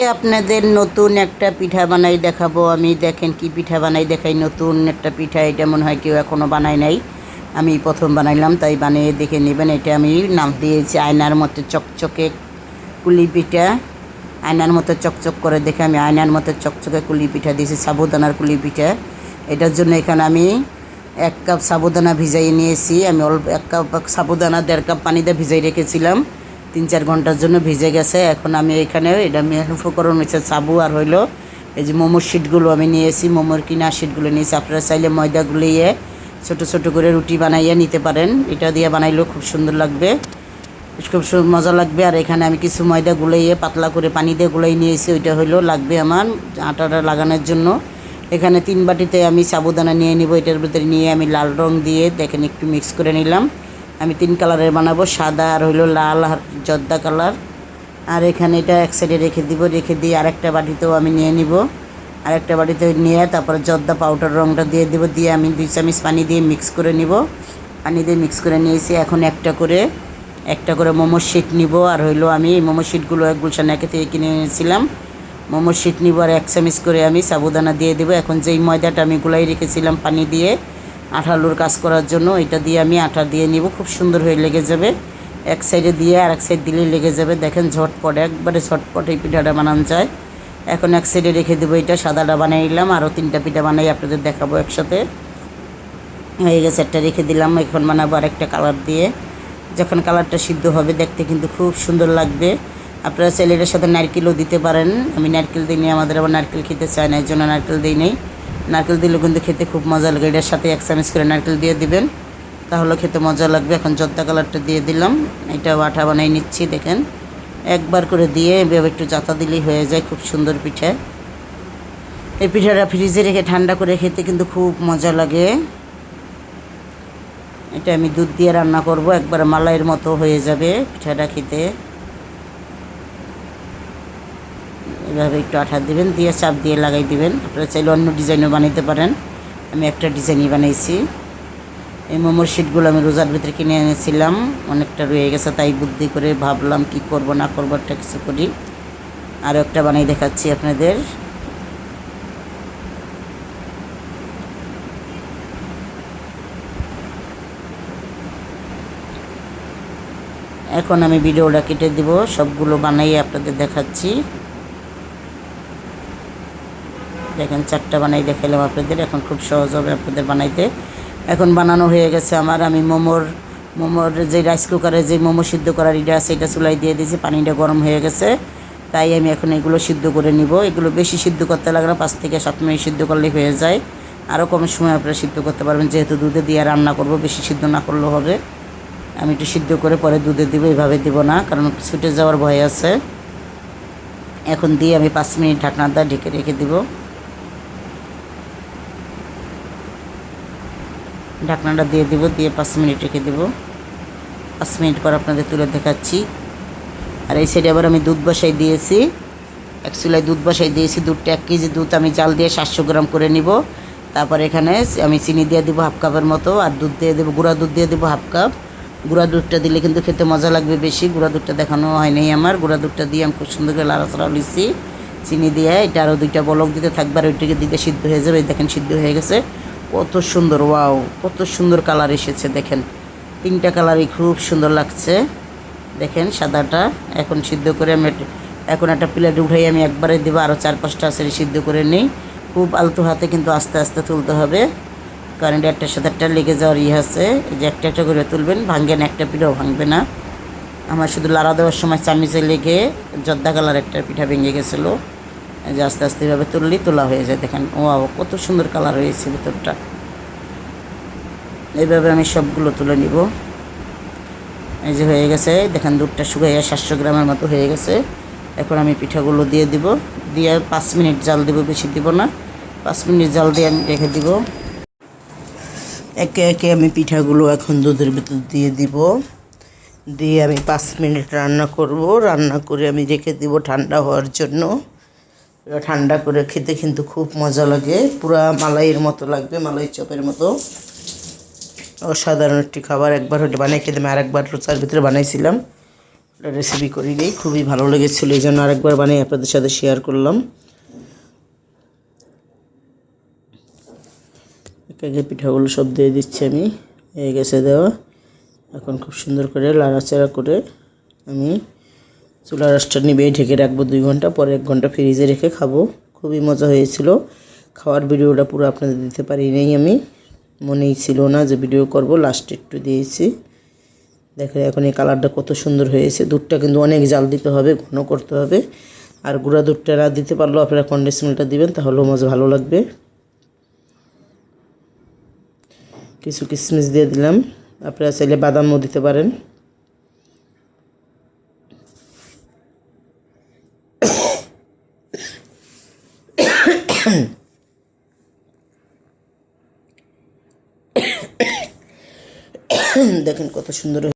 আপনাদের নতুন একটা পিঠা বানাই দেখাবো আমি। দেখেন কি পিঠা বানাই দেখাই। নতুন একটা পিঠা, এটা মনে হয় কেউ এখনও বানায় নাই, আমি প্রথম বানাইলাম, তাই বানিয়ে দেখে নেবেন। এটা আমি নাম দিয়েছি আয়নার মতো চকচকে কুলি পিঠা। আয়নার মতো চকচক করে দেখে আমি আয়নার মতো চকচকে কুলি পিঠা দিয়েছি, সাবুদানার কুলি পিঠা। এটার জন্য এখানে আমি 1 কাপ সাবুদানা ভিজাই নিয়েছি। আমি অল্প 1 কাপ সাবুদানা 1.5 কাপ পানিতে ভিজাই রেখেছিলাম, 3-4 ঘন্টার জন্য ভিজে গেছে। এখন আমি এখানে এটা মেন উপকরণ হচ্ছে সাবু, আর হইলো এই যে মোমোর শিটগুলো আমি নিয়েছি, মোমোর কিনা শিটগুলো নিয়েছি। আপনারা চাইলে ময়দা গুলিয়ে ছোটো ছোটো করে রুটি বানাইয়ে নিতে পারেন, এটা দিয়ে বানাইলেও খুব সুন্দর লাগবে, খুব মজা লাগবে। আর এখানে আমি কিছু ময়দা গুলাইয়ে পাতলা করে পানি দিয়ে গুলাই নিয়েছি, ওইটা হইলো লাগবে আমার আটাটা লাগানোর জন্য। এখানে 3 বাটিতে আমি সাবুদানা নিয়ে নিব। এটার ভিতরে নিয়ে আমি লাল রং দিয়ে দেখেন একটু মিক্স করে নিলাম। আমি 3 কালারের বানাবো, সাদা আর হইলো লাল আর জর্দা কালার। আর এখানে এটা এক সাইডে রেখে দিব, রেখে দিয়ে আরেকটা বাটিতেও আমি নিয়ে নিব। আরেকটা বাটিতে নিয়ে তারপরে জর্দা পাউডার রংটা দিয়ে দেব, দিয়ে আমি 2 চামচ পানি দিয়ে মিক্স করে নিব। পানি দিয়ে মিক্স করে নিয়েছি। এখন একটা করে মোমোর শিট নিব। আর হইলো আমি এই মোমোর শিটগুলো গুলশান একে থেকে কিনে এনেছিলাম। মোমোর শিট নিব আর 1 চামচ করে আমি সাবুদানা দিয়ে দেবো। এখন যেই ময়দাটা আমি গুলাই রেখেছিলাম পানি দিয়ে আঠালোর কাজ করার জন্য, এটা দিয়ে আমি আটা দিয়ে নিব। খুব সুন্দর হয়ে লেগে যাবে, এক সাইডে দিয়ে আর এক সাইড দিলেই লেগে যাবে। দেখেন ঝটপট, একবারে ঝটপট এই পিঠাটা বানানো যায়। এখন এক সাইডে রেখে দেবো, এটা সাদাটা বানিয়ে নিলাম। আরও 3টা পিঠা বানাই আপনাদের দেখাবো একসাথে। হয়ে গেছে, একটা রেখে দিলাম। এখন বানাবো আরেকটা কালার দিয়ে। যখন কালারটা সিদ্ধ হবে দেখতে কিন্তু খুব সুন্দর লাগবে। আপনারা চাইলে এটার সাথে নারকেলও দিতে পারেন। আমি নারকেল দিই নি, আমাদের আবার নারকেল খেতে চায় না, এর জন্য নারকেল দিই নেই। নারকেল দিলেও কিন্তু খেতে খুব মজা লাগে। এটার সাথে 1 চামচ করে নারকেল দিয়ে দিবেন, তাহলে খেতে মজা লাগবে। এখন জর্দা কালারটা দিয়ে দিলাম। এটাও আঠা বানাই নিচ্ছি। দেখেন একবার করে দিয়ে এভাবে একটু জাতা দিলেই হয়ে যায়, খুব সুন্দর পিঠা। এই পিঠাটা ফ্রিজে রেখে ঠান্ডা করে খেতে কিন্তু খুব মজা লাগে। এটা আমি দুধ দিয়ে রান্না করব, একবার মালাইয়ের মতো হয়ে যাবে পিঠাটা খেতে। এভাবে একটু আঠা দিবেন, দিয়ে চাপ দিয়ে লাগাই দিবেন। আপনারা চাইলে অন্য ডিজাইনও বানাইতে পারেন, আমি একটা ডিজাইনই বানাইছি। এই মোমোর শিটগুলো আমি রোজার ভিতরে কিনে এনেছিলাম, অনেকটা রয়ে গেছে, তাই বুদ্ধি করে ভাবলাম কি করব না করবো, একটা কিছু করি। আরও একটা বানাই দেখাচ্ছি আপনাদের। এখন আমি ভিডিওটা কেটে দিব, সবগুলো বানাইয়ে আপনাদের দেখাচ্ছি। দেখেন 4টা বানাই দেখালাম আপনাদের। এখন খুব সহজ হবে আপনাদের বানাইতে। এখন বানানো হয়ে গেছে আমার। আমি মোমোর যে রাইস কুকারে যে মোমো সিদ্ধ করার এটা আছে, এটা চুলাই দিয়ে দিয়েছি, পানিটা গরম হয়ে গেছে। তাই আমি এখন এগুলো সিদ্ধ করে নিব। এগুলো বেশি সিদ্ধ করতে লাগে না, 5 থেকে 7 মিনিট সিদ্ধ করলেই হয়ে যায়। আরও কম সময় আপনারা সিদ্ধ করতে পারবেন, যেহেতু দুধে দিয়ে রান্না করব, বেশি সিদ্ধ না করলেও হবে। আমি একটু সিদ্ধ করে পরে দুধে দিব, এইভাবে দিব না, কারণ ছুটে যাওয়ার ভয় আছে। এখন দিয়ে আমি 5 মিনিট ঢাকনাটা ঢেকে রেখে দিব। ঢাকনাটা দিয়ে দিব, দিয়ে 5 মিনিট রেখে দেব। 5 মিনিট পর আপনাদের তুলে দেখাচ্ছি। আর এই সাইডে আবার আমি দুধ বসাই দিয়েছি, এক চুলায় দুধ বসাই দিয়েছি। দুধটা 1 কেজি দুধ আমি জাল দিয়ে 700 গ্রাম করে নিব। তারপর এখানে আমি চিনি দিয়ে দেবো 1/2 কাপের মতো, আর দুধ দিয়ে দেবো, গুঁড়া দুধ দিয়ে দেবো 1/2 কাপ। গুঁড়া দুধটা দিলে কিন্তু খেতে মজা লাগবে বেশি। গুঁড়া দুধটা দেখানো হয়নি আমার। গুঁড়া দুধটা দিয়ে আমি খুব সুন্দর করে লাড়াচাড়া লিছি চিনি দিয়ে। এটা আরও 2টা বলক দিতে থাকবে, আর ওইটাকে দিতে সিদ্ধ হয়ে যাবে। দেখেন সিদ্ধ হয়ে গেছে, কত সুন্দর, ওয়াও কত সুন্দর কালার এসেছে। দেখেন 3টা কালারই খুব সুন্দর লাগছে। দেখেন সাদাটা এখন সিদ্ধ করে আমি এখন একটা প্লেটে উঠাই আমি একবারে দেবো। আরও 4-5টা আছে সিদ্ধ করে নিই। খুব আলতো হাতে কিন্তু আস্তে আস্তে তুলতে হবে, কারণ এটা একটার সাথে একটা লেগে যাওয়ার আছে। এই যে একটা একটা করে তুলবেন, ভাঙবে না, একটা পিঠাও ভাঙবে না। আমার শুধু লাড়া দেওয়ার সময় চামিচে লেগে জর্দা কালার একটা পিঠা ভেঙে গেছিলো। যে আস্তে আস্তে এভাবে তুললেই তোলা হয়ে যায়। দেখেন ও কত সুন্দর কালার হয়েছে ভিতরটা। এইভাবে আমি সবগুলো তুলে নিব। এই যে হয়ে গেছে, দেখেন দুধটা শুকাইয়া 700 গ্রামের মতো হয়ে গেছে। এখন আমি পিঠাগুলো দিয়ে দিব, দিয়ে 5 মিনিট জাল দেবো, বেশি দিব না। 5 মিনিট জাল দিয়ে আমি রেখে দিব। একে একে আমি পিঠাগুলো এখন দুধের ভিতর দিয়ে দিব, দিয়ে আমি 5 মিনিট রান্না করব। রান্না করে আমি রেখে দিব ঠান্ডা হওয়ার জন্য। ঠান্ডা করে খেতে কিন্তু খুব মজা লাগে, পুরা মালাইয়ের মতো লাগবে, মালাই চপের মতো। অসাধারণ একটি খাবার। একবার হলে বানিয়ে খেতে, আমি আরেকবার রোজার ভিতরে বানাইছিলাম, রেসিপি করি নেই, খুবই ভালো লেগেছিলো, এই জন্য আরেকবার বানিয়ে আপনাদের সাথে শেয়ার করলাম। একে একে পিঠাগুলো সব দিয়ে দিচ্ছি আমি, হয়ে গেছে দেওয়া। এখন খুব সুন্দর করে নাড়াচাড়া করে আমি চুলার আঁচটা নিভিয়ে ঢেকে রাখবো 2 ঘন্টা, পরে 1 ঘন্টা ফ্রিজে রেখে খাবো। খুবই মজা হয়েছিল। খাওয়ার ভিডিওটা পুরো আপনাদের দিতে পারি নাই, আমি মনেই ছিল না যে ভিডিও করব, লাস্টে একটু দিয়েছি। দেখেন এখন এই কালারটা কত সুন্দর হয়েছে। দুধটা কিন্তু অনেক জাল দিতে হবে, ঘন করতে হবে। আর গুঁড়া দুধটা না দিতে পারলেও আপনারা কনডেন্স মিল্কটা দিবেন, তাহলেও মজা ভালো লাগবে। কিছু কিশমিশ দিয়ে দিলাম, আপনারা চাইলে বাদামও দিতে পারেন। দেখেন কত সুন্দর